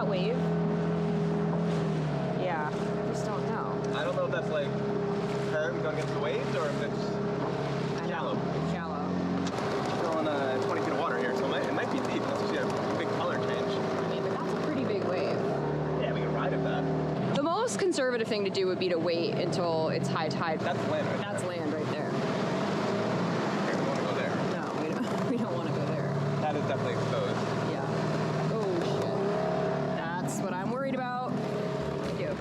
that wave? Yeah, I just don't know. I don't know if that's like curved going against the waves or if it's shallow. It's shallow. We're on 20 feet of water here, so it might be deep unless you see a big color change. I mean, but that's a pretty big wave. Yeah, we can ride at that. The most conservative thing to do would be to wait until it's high tide. That's land right That's there. land right there. Here, we want to go there. No, we don't want to go there. That is definitely exposed. Yeah. Oh, shit. That's what I'm worried about. Thank you.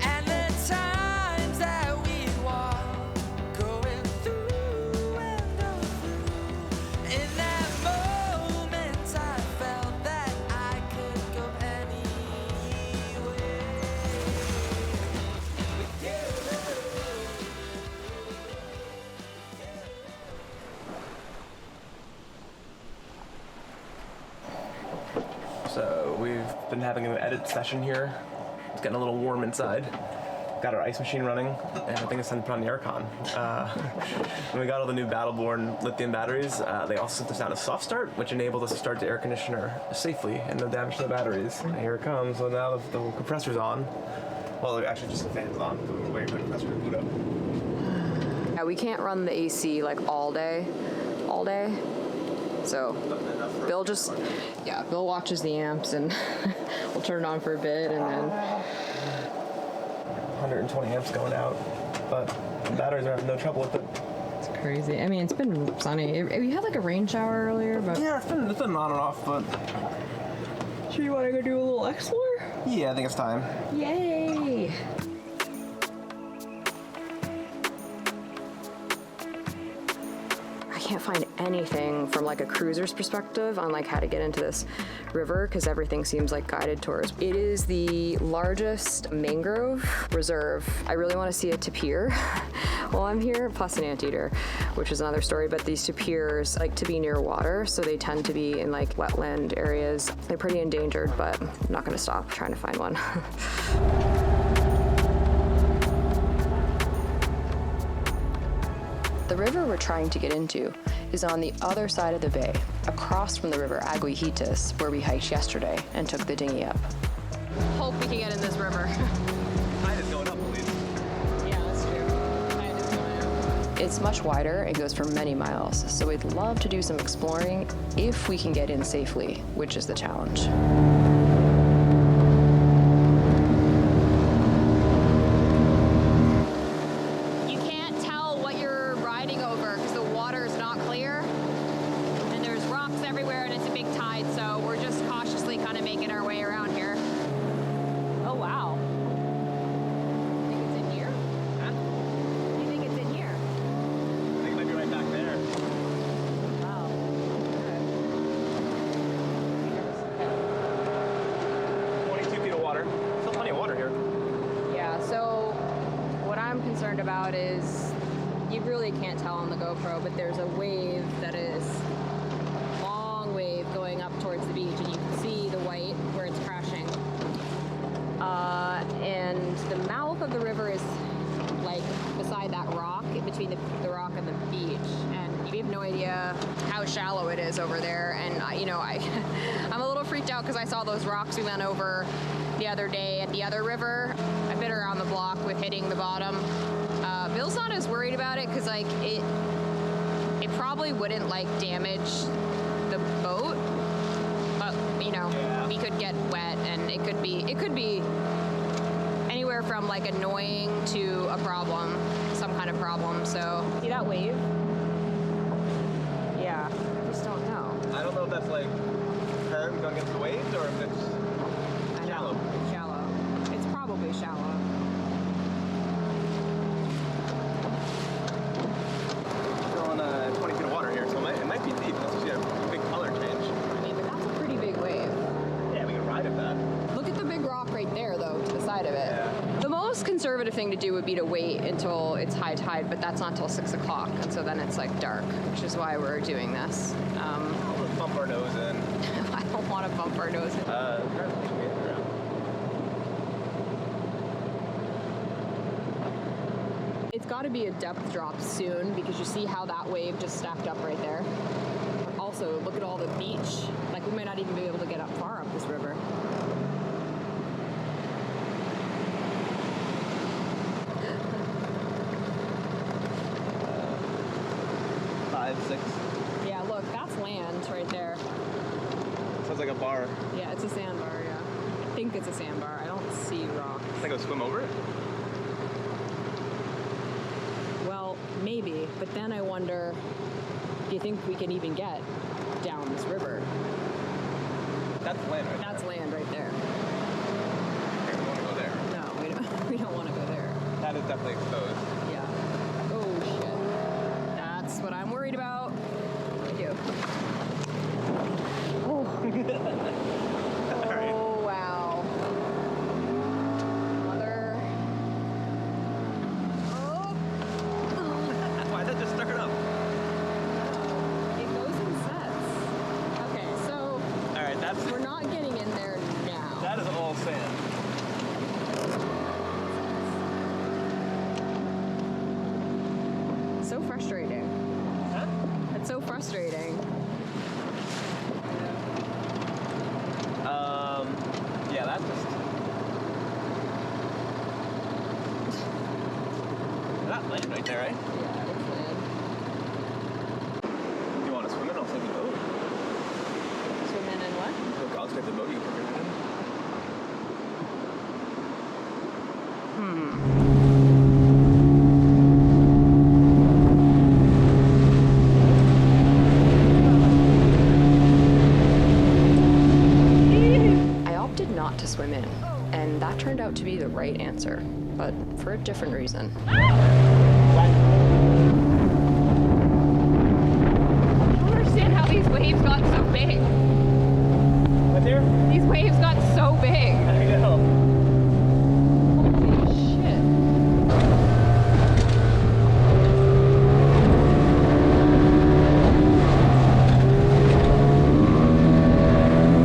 And the times that we walk, going through and through. In that moment, I felt that I could go anywhere with you. So we've been having an edit session here. It's getting a little warm inside. Got our ice machine running, and I think it's time to put on the aircon. And we got all the new Battleborn lithium batteries. They also sent us out a soft start, which enabled us to start the air conditioner safely and no damage to the batteries. And here it comes. So now the compressor's on. Well, actually just the fan's on. We're waiting for the compressor to boot up. Yeah, we can't run the AC like all day. So Bill watches the amps and we'll turn it on for a bit and then 120 amps going out, but the batteries are having no trouble with it. it's crazy. I mean, it's been sunny. We had like a rain shower earlier, but Yeah, it's been on and off, but sure you want to go do a little explore? yeah, I think it's time. Yay! I can't find anything from like a cruiser's perspective on like how to get into this river because everything seems like guided tours. It is the largest mangrove reserve. I really want to see a tapir while I'm here, plus an anteater, which is another story. But these tapirs like to be near water, so they tend to be in like wetland areas. They're pretty endangered, but I'm not going to stop trying to find one. The river we're trying to get into is on the other side of the bay, across from the river Aguihitas, where we hiked yesterday and took the dinghy up. Hope we can get in this river. Tide is going up, please. Yeah, that's true. Tide is going up. It's much wider, it goes for many miles, so we'd love to do some exploring if we can get in safely, which is the challenge. You can't tell what you're riding over because the water is not clear and there's rocks everywhere and it's a big tide, so we're just cautiously kind of making our way around here. Oh wow. You think it's in here? Huh? You think it's in here? I think it might be right back there. Wow. 22 feet of water. Still plenty of water here. Yeah, so what I'm concerned about is you really can't tell on the GoPro, but there's a wave that is long wave going up towards the beach, and you can see the white where it's crashing. And the mouth of the river is like beside that rock, in between the rock and the beach, and you have no idea how shallow it is over there. And I'm a little freaked out because I saw those rocks we went over the other day at the other river. I've been around the block with hitting the bottom. Bill's not as worried about it because like it probably wouldn't like damage the boat, but we could get wet and it could be anywhere from like annoying to a problem, some kind of problem. So see that wave? Yeah, I just don't know. I don't know if that's like curved going against the waves or if it's shallow. It's shallow. It's probably shallow. We're on 20 feet of water here, so it might be deep unless you see a big color change. I mean, but that's a pretty big wave. Yeah, we can ride at that. Look at the big rock right there, though, to the side of it. Yeah. The most conservative thing to do would be to wait until it's high tide, but that's not till 6 o'clock, and so then it's like dark, which is why we're doing this. Let's bump our nose in. I don't want to bump our nose. It's got to be a depth drop soon because you see how that wave just stacked up right there. Also, look at all the beach. Like we might not even be able to get up far up this river. bar. Yeah, it's a sandbar, yeah. I think it's a sandbar. I don't see rocks. Can I go swim over it? Well, maybe, but then I wonder, do you think we can even get down this river? That's land right That's land right there. there. We want to go there. No, we don't. We don't want to go there. That is definitely exposed. Yeah. Oh shit. That's what I'm worried about. Thank you. Oh. All right. Oh wow. Mother. Oh. Why did that just start up? It goes in sets. Okay, so All right, that's we're not getting in there now. that is all sand. So frustrating. Huh? It's so frustrating. Yeah, that's just. That land right there, right? Yeah, it's land. You want to swim it? I'll take the boat. Swimming in what? Look, I'll take the boat. You can bring it in. I opted not to swim in, and that turned out to be the right answer, but for a different reason. I don't understand how these waves got so big. What's here? These waves got so big. I know. Holy shit.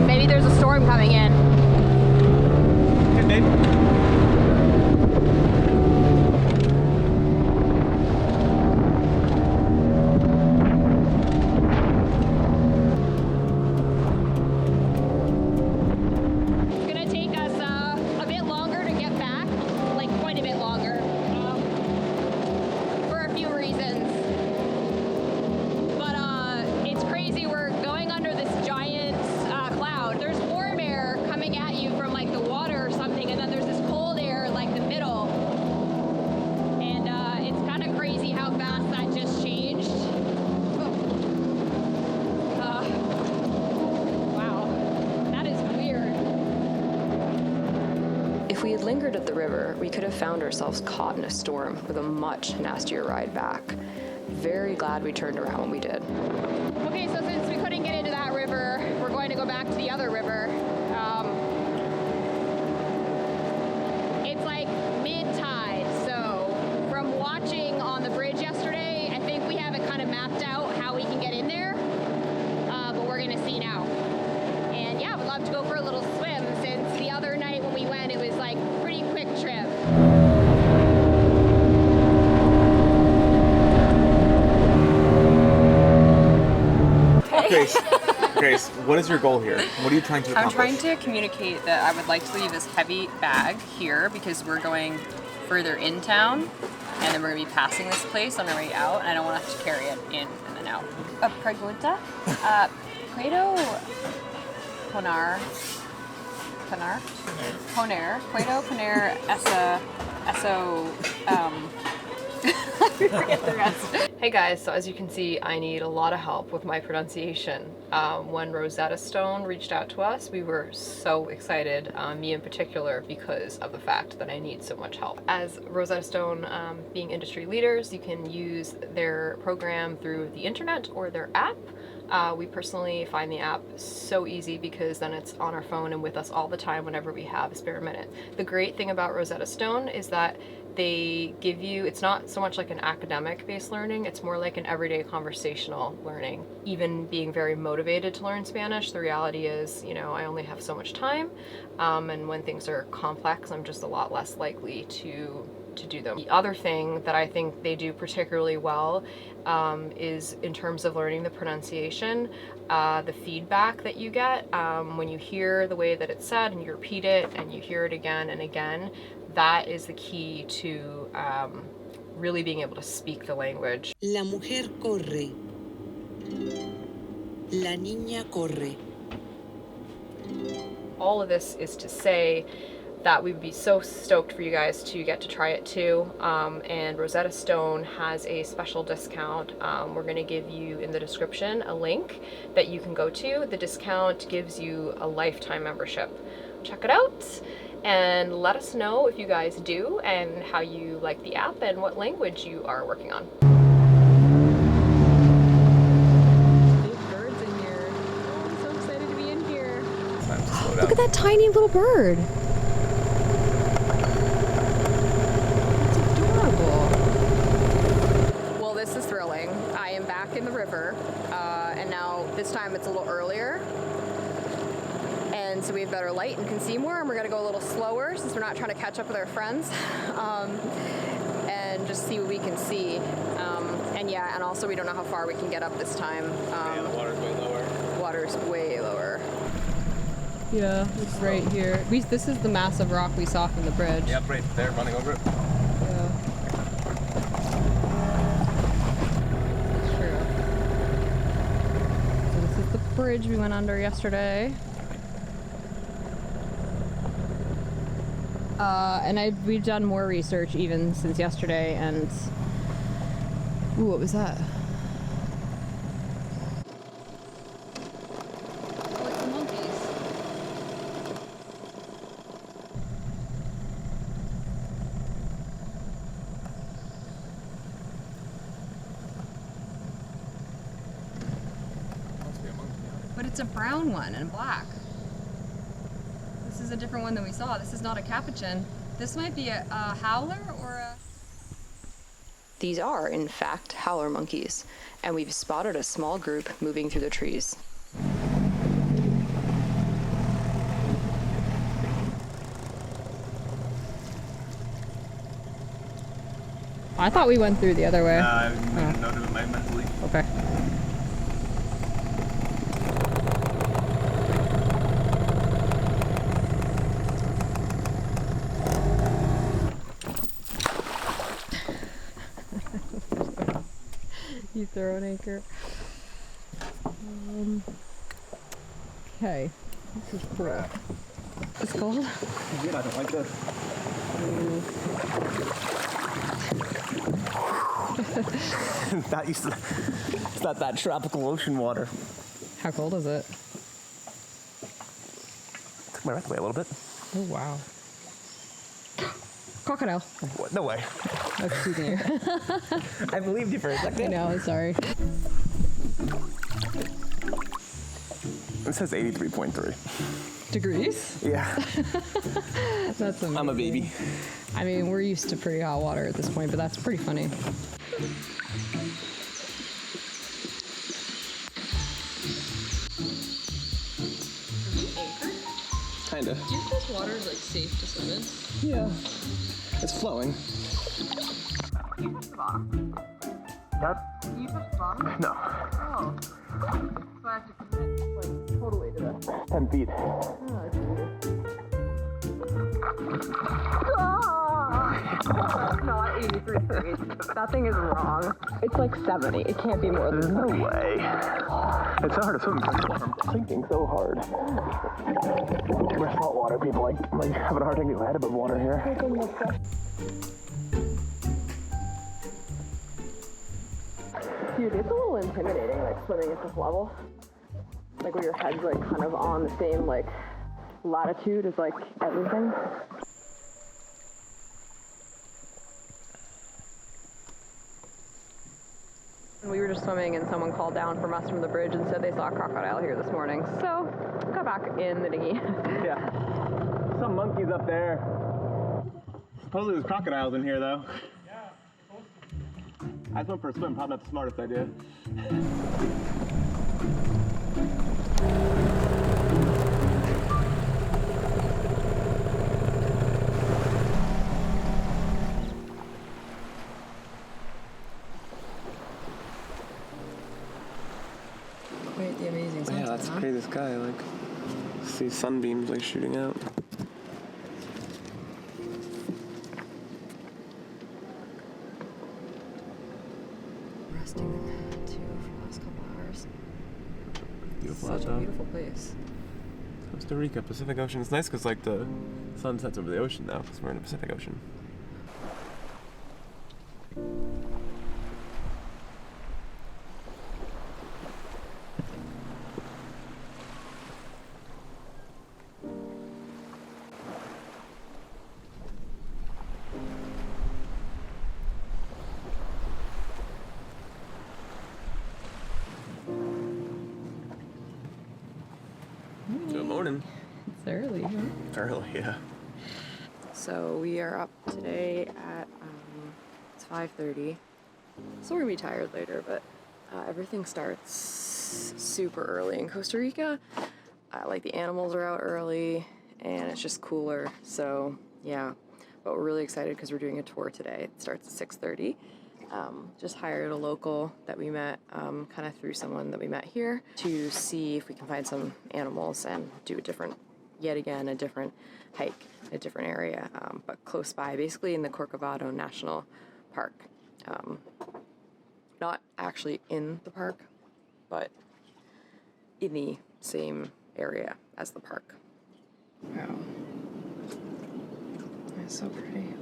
Maybe there's a storm coming in. Good, babe. It's gonna take us a bit longer to get back, like quite a bit longer, for a few reasons. But it's crazy. We're going under this giant cloud. There's warm air coming at you from like the water or something, and then there's this cold air in like the middle. And it's kind of crazy how fast that just changed. Wow, that is weird. If we had lingered at the river, we could have found ourselves caught in a storm with a much nastier ride back. Very glad we turned around when we did. Okay, so since we couldn't get into that river, we're going to go back to the other river. It's like mid-tide, so from watching on the bridge yesterday, I think we have it kind of mapped out how we can get in there, but we're gonna see now. And yeah, we'd love to go for a little swim since the other night when we went, it was like pretty quick trip. Grace, what is your goal here? What are you trying to I'm accomplish? trying to communicate that I would like to leave this heavy bag here because we're going further in town and then we're going to be passing this place on our way out and I don't want to have to carry it in and then out. A pregunta? Puedo poner eso, I forget the rest. Hey guys, so as you can see, I need a lot of help with my pronunciation. When Rosetta Stone reached out to us, we were so excited, me in particular, because of the fact that I need so much help. As Rosetta Stone being industry leaders, you can use their program through the internet or their app. We personally find the app so easy because then it's on our phone and with us all the time whenever we have a spare minute. The great thing about Rosetta Stone is that they give you, it's not so much like an academic based learning, it's more like an everyday conversational learning. Even being very motivated to learn Spanish, the reality is, you know, I only have so much time, and when things are complex, I'm just a lot less likely to do them. The other thing that I think they do particularly well is in terms of learning the pronunciation, the feedback that you get when you hear the way that it's said and you repeat it and you hear it again and again. That is the key to really being able to speak the language. La mujer corre. La niña corre. all of this is to say that we would be so stoked for you guys to get to try it too. And Rosetta Stone has a special discount. We're going to give you in the description a link that you can go to. The discount gives you a lifetime membership. Check it out and let us know if you guys do and how you like the app and what language you are working on. Big birds in here. Oh, I'm so excited to be in here. Time to slow down. Look at that tiny little bird. Well, this is thrilling. I am back in the river, and now this time it's a little earlier. And so we have better light and can see more, and we're gonna go a little slower since we're not trying to catch up with our friends, and just see what we can see. And yeah, and also we don't know how far we can get up this time. The water's way lower. Water's way lower. Yeah, it's right here. This is the massive rock we saw from the bridge. Yep, right there, running over it. Yeah. That's true. So this is the bridge we went under yesterday. And we've done more research even since yesterday, and ooh, what was that? Oh, it's the monkeys. But it's a brown one and black. This is a different one than we saw. This is not a capuchin. This might be a howler or a... These are, in fact, howler monkeys, and we've spotted a small group moving through the trees. I thought we went through the other way. I made a note of it mentally. Okay. You throw an anchor. Okay, this is cool. It's cold? Yeah, I don't like this. It's not that tropical ocean water. How cold is it? Took my breath away a little bit. Oh, wow. Crocodile. What? No way. Oh, excuse me. I believed you for a second. I know, sorry. It says 83.3. Degrees? Yeah. That's amazing. I'm a baby. I mean, we're used to pretty hot water at this point, but that's pretty funny. Kinda. Do you think this water is like safe to swim in? Yeah. It's flowing. You touched the bottom? That? You touched the bottom? No. Oh. So I have to commit, like, totally to this. 10 feet. Oh, it's weird. That's not 83 feet. That thing is wrong. It's like 70. It can't be more than No way. It's so hard to swim. I'm sinking so hard. We're saltwater people. Like having a hard time getting my head above water here. Dude, it's a little intimidating, like, swimming at this level. Like, where your head's, like, kind of on the same, like, latitude as, like, everything. We were just swimming and someone called down from us from the bridge and said they saw a crocodile here this morning. So, got back in the dinghy. Yeah. Some monkeys up there. Supposedly there's crocodiles in here, though. I just went for a swim, probably not the smartest idea. Wait, the amazing Yeah, that's the crazy sky. Like, see sunbeams like shooting out. Resting too for the last couple hours. Beautiful Such out a though. beautiful place. Costa Rica, Pacific Ocean. It's nice because like the sun sets over the ocean now because we're in the Pacific Ocean. Good morning. It's early, huh? Early, yeah. So we are up today at it's 5:30. So we're gonna be tired later, but everything starts super early in Costa Rica. Like the animals are out early, and it's just cooler. So yeah, but we're really excited because we're doing a tour today. It starts at 6:30. Just hired a local that we met kind of through someone that we met here to see if we can find some animals and do a different hike, a different area, but close by, basically in the Corcovado National Park. Not actually in the park, but in the same area as the park. Wow. That's so pretty.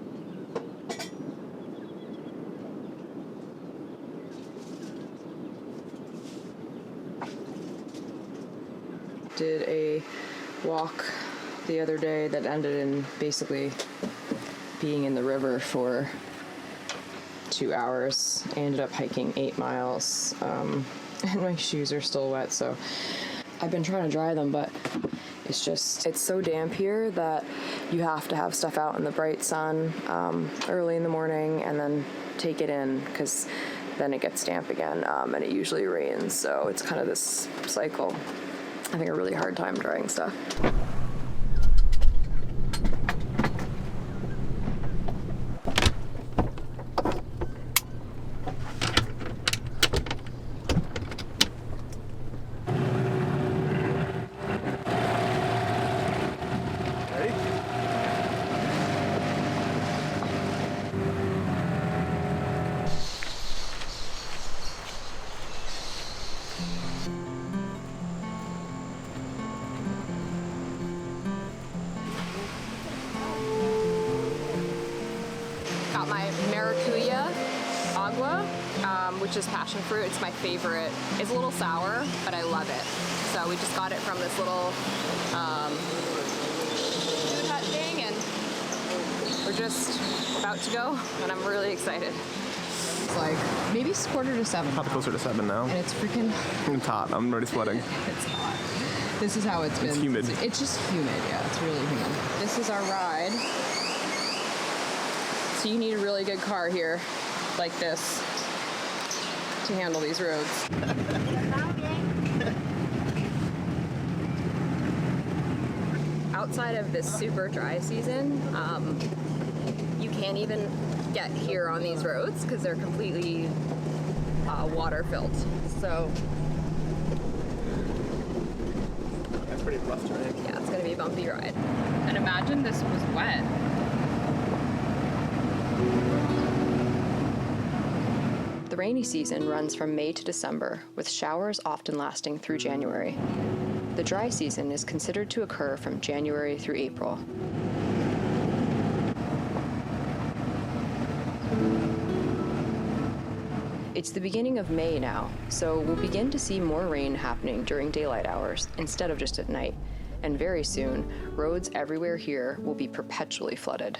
Did a walk the other day that ended in basically being in the river for 2 hours. I ended up hiking 8 miles, and my shoes are still wet, so I've been trying to dry them, but it's so damp here that you have to have stuff out in the bright sun early in the morning and then take it in, because then it gets damp again, and it usually rains, so it's kind of this cycle. Having a really hard time drying stuff. Got my maracuya agua, which is passion fruit. It's my favorite. It's a little sour, but I love it. So we just got it from this little food hut thing, and we're just about to go, and I'm really excited. It's like maybe it's 6:45. Probably closer to 7 now. And it's freaking... It's hot. I'm already sweating. It's hot. This is how it's been. It's humid. It's just humid, yeah. It's really humid. This is our ride. So you need a really good car here, like this, to handle these roads. Outside of this super dry season, you can't even get here on these roads because they're completely water filled. So That's pretty rough terrain. yeah, it's gonna be a bumpy ride. And imagine this was wet. The rainy season runs from May to December, with showers often lasting through January. The dry season is considered to occur from January through April. It's the beginning of May now, so we'll begin to see more rain happening during daylight hours instead of just at night, and very soon, roads everywhere here will be perpetually flooded.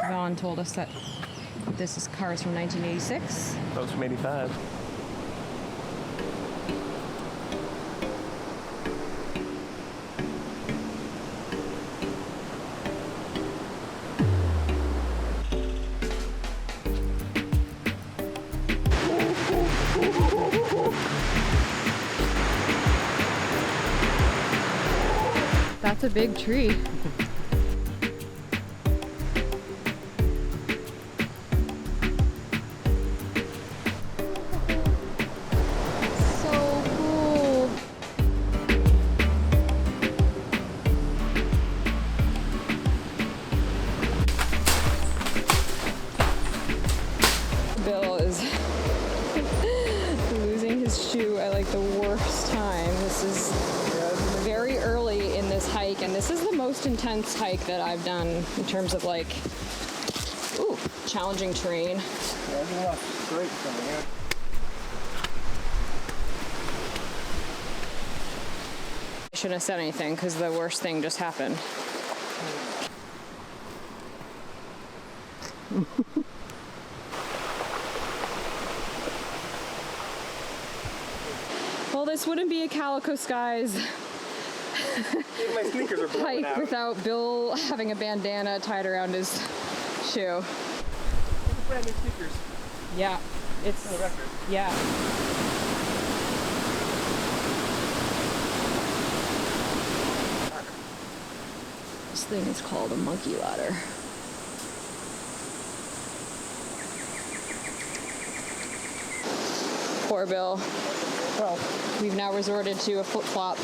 Vaughn told us that this is cars from 1986. Those from 85. That's a big tree. So cool. Bill is losing his shoe at like the worst time. This is very early in this hike, and this is the most intense hike that I've done in terms of like, ooh, challenging terrain. There's a lot straight coming in. I shouldn't have said anything because the worst thing just happened. Well, this wouldn't be a Calico Skies My sneakers are blowing hike out. without Bill having a bandana tied around his shoe. Brand new sneakers. Yeah, it's No record. yeah. This thing is called a monkey ladder. Poor Bill. Well, We've now resorted to a flip-flop.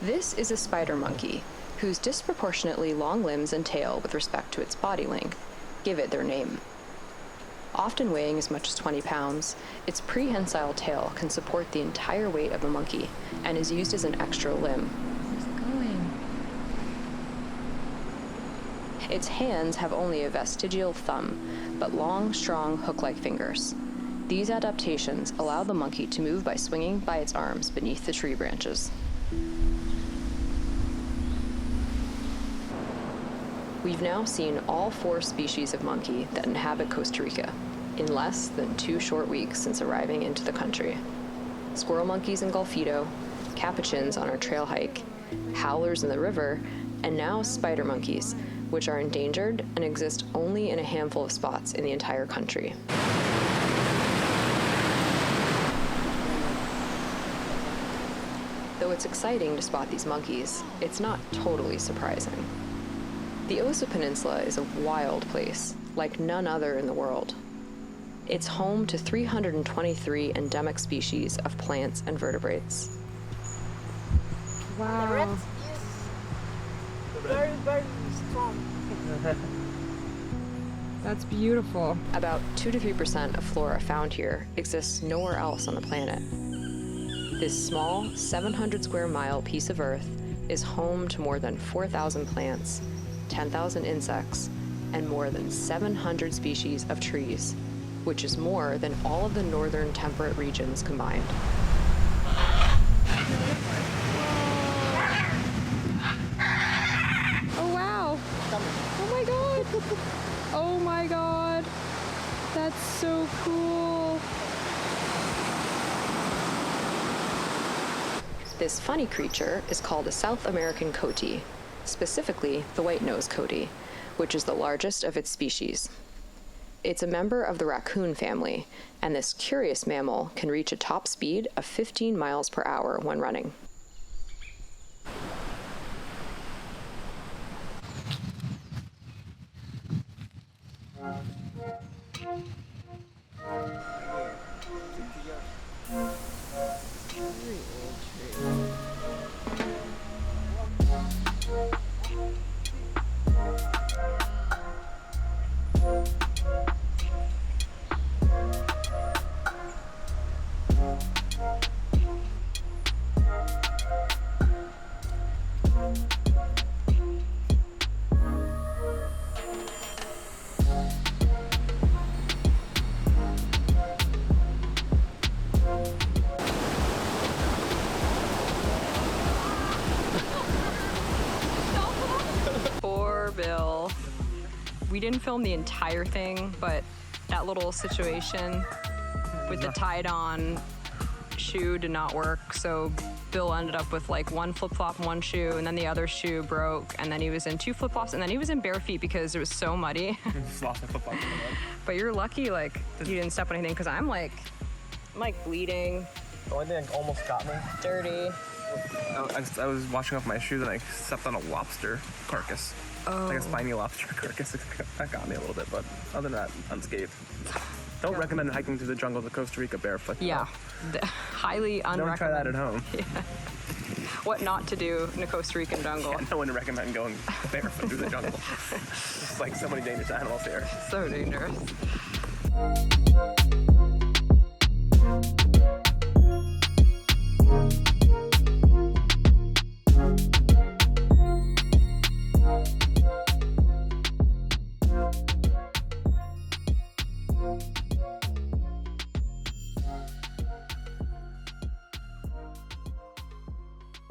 This is a spider monkey, whose disproportionately long limbs and tail with respect to its body length give it their name. Often weighing as much as 20 pounds, its prehensile tail can support the entire weight of a monkey and is used as an extra limb. Where's it going? Its hands have only a vestigial thumb, but long, strong, hook-like fingers. These adaptations allow the monkey to move by swinging by its arms beneath the tree branches. We've now seen all 4 species of monkey that inhabit Costa Rica in less than 2 short weeks since arriving into the country. Squirrel monkeys in Golfito, capuchins on our trail hike, howlers in the river, and now spider monkeys, which are endangered and exist only in a handful of spots in the entire country. Though it's exciting to spot these monkeys, it's not totally surprising. The Osa Peninsula is a wild place, like none other in the world. It's home to 323 endemic species of plants and vertebrates. The red is very, very strong. That's beautiful. About 2 to 3% of flora found here exists nowhere else on the planet. This small, 700 square mile piece of Earth is home to more than 4,000 plants, 10,000 insects, and more than 700 species of trees, which is more than all of the northern temperate regions combined. Oh wow! Oh my god! Oh my god! That's so cool! This funny creature is called a South American coati, specifically the white-nosed coati, which is the largest of its species. It's a member of the raccoon family, and this curious mammal can reach a top speed of 15 miles per hour when running. Bill. We didn't film the entire thing, but that little situation with the tied-on shoe did not work, so Bill ended up with like one flip-flop and one shoe, and then the other shoe broke, and then he was in 2 flip-flops, and then he was in bare feet because it was so muddy. Just lost my flip-flop in the mud. But you're lucky, like, you didn't step on anything, because I'm like bleeding, The only thing that almost got me, dirty. I was washing off my shoes and I stepped on a lobster carcass. Oh. Like a spiny lobster carcass. That got me a little bit, but other than that, unscathed. Don't recommend hiking through the jungles of Costa Rica barefoot. Yeah, highly unrecommended. Don't try that at home. What not to do in a Costa Rican jungle. Yeah, no one would recommend going barefoot through the jungle. There's like so many dangerous animals here. So dangerous.